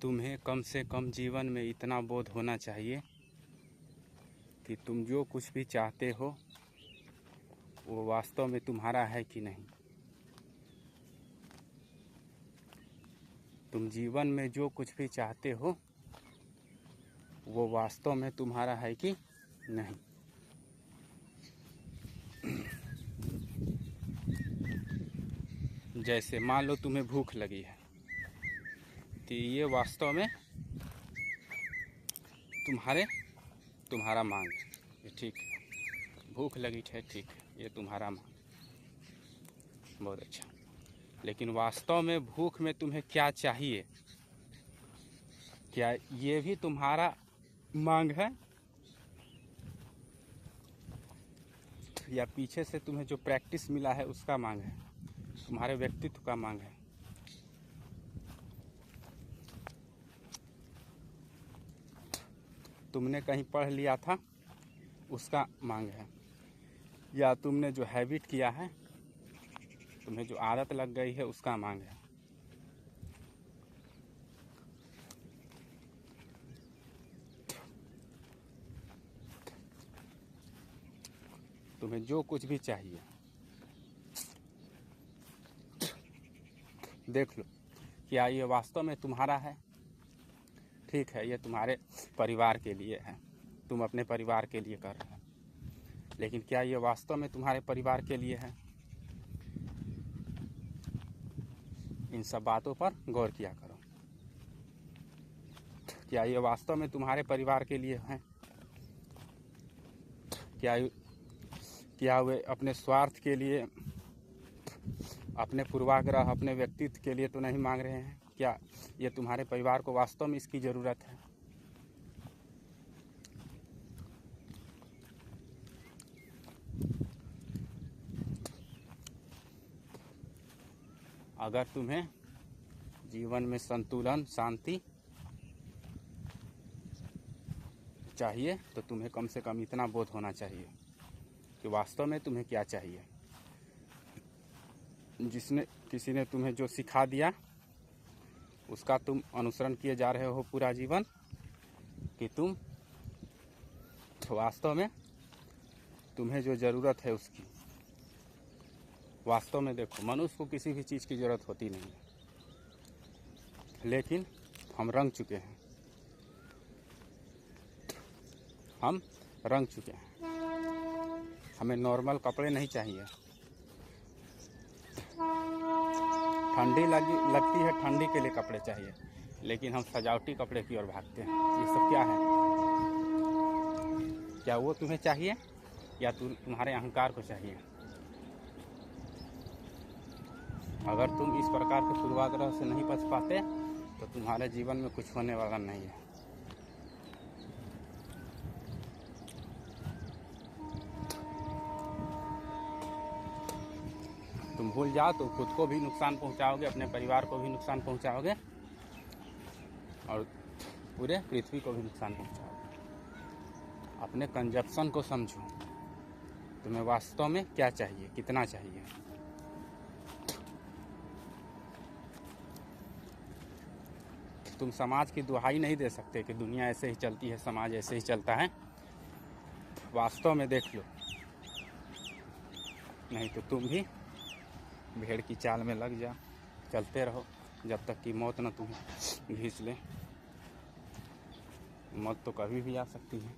तुम्हें कम से कम जीवन में इतना बोध होना चाहिए कि तुम जो कुछ भी चाहते हो वो वास्तव में तुम्हारा है कि नहीं। तुम जीवन में जो कुछ भी चाहते हो वो वास्तव में तुम्हारा है कि नहीं। जैसे मान लो तुम्हें भूख लगी है तो ये वास्तव में तुम्हारा मांग है, ठीक है। भूख लगी है, ठीक है, ये तुम्हारा मांग, बहुत अच्छा। लेकिन वास्तव में भूख में तुम्हें क्या चाहिए, क्या ये भी तुम्हारा मांग है या पीछे से तुम्हें जो प्रैक्टिस मिला है उसका मांग है, तुम्हारे व्यक्तित्व का मांग है। तुमने कहीं पढ़ लिया था उसका मांग है, या तुमने जो हैबिट किया है, तुम्हें जो आदत लग गई है उसका मांग है। तुम्हें जो कुछ भी चाहिए देख लो, क्या ये वास्तव में तुम्हारा है। ठीक है, ये तुम्हारे परिवार के लिए है, तुम अपने परिवार के लिए कर रहे हो, लेकिन क्या ये वास्तव में तुम्हारे परिवार के लिए है। इन सब बातों पर गौर किया करो। क्या ये वास्तव में तुम्हारे परिवार के लिए है। क्या वे अपने स्वार्थ के लिए, अपने पूर्वाग्रह, अपने व्यक्तित्व के लिए तो नहीं मांग रहे हैं। क्या ये तुम्हारे परिवार को वास्तव में इसकी ज़रूरत है। अगर तुम्हें जीवन में संतुलन, शांति चाहिए तो तुम्हें कम से कम इतना बोध होना चाहिए कि वास्तव में तुम्हें क्या चाहिए। किसी ने तुम्हें जो सिखा दिया उसका तुम अनुसरण किए जा रहे हो पूरा जीवन, कि तुम वास्तव में तुम्हें जो ज़रूरत है उसकी। वास्तव में देखो, मनुष्य को किसी भी चीज़ की ज़रूरत होती नहीं है, लेकिन हम रंग चुके हैं, हमें नॉर्मल कपड़े नहीं चाहिए। ठंडी लगती है, ठंडी के लिए कपड़े चाहिए, लेकिन हम सजावटी कपड़े की ओर भागते हैं। ये सब क्या है। क्या वो तुम्हें चाहिए या तुम्हारे अहंकार को चाहिए। अगर तुम इस प्रकार के पूर्वाग्रह से नहीं बच पाते तो तुम्हारे जीवन में कुछ होने वाला नहीं है। तुम भूल जाओ तो खुद को भी नुकसान पहुंचाओगे, अपने परिवार को भी नुकसान पहुंचाओगे और पूरे पृथ्वी को भी नुकसान पहुंचाओगे। अपने कंजप्शन को समझो, तुम्हें वास्तव में क्या चाहिए, कितना चाहिए। तुम समाज की दुहाई नहीं दे सकते कि दुनिया ऐसे ही चलती है, समाज ऐसे ही चलता है। वास्तव में देख लो, नहीं तो तुम भी भेड़ की चाल में लग जाओ, चलते रहो जब तक कि मौत न तुम्हें घींच ले। मौत तो कभी भी आ सकती है।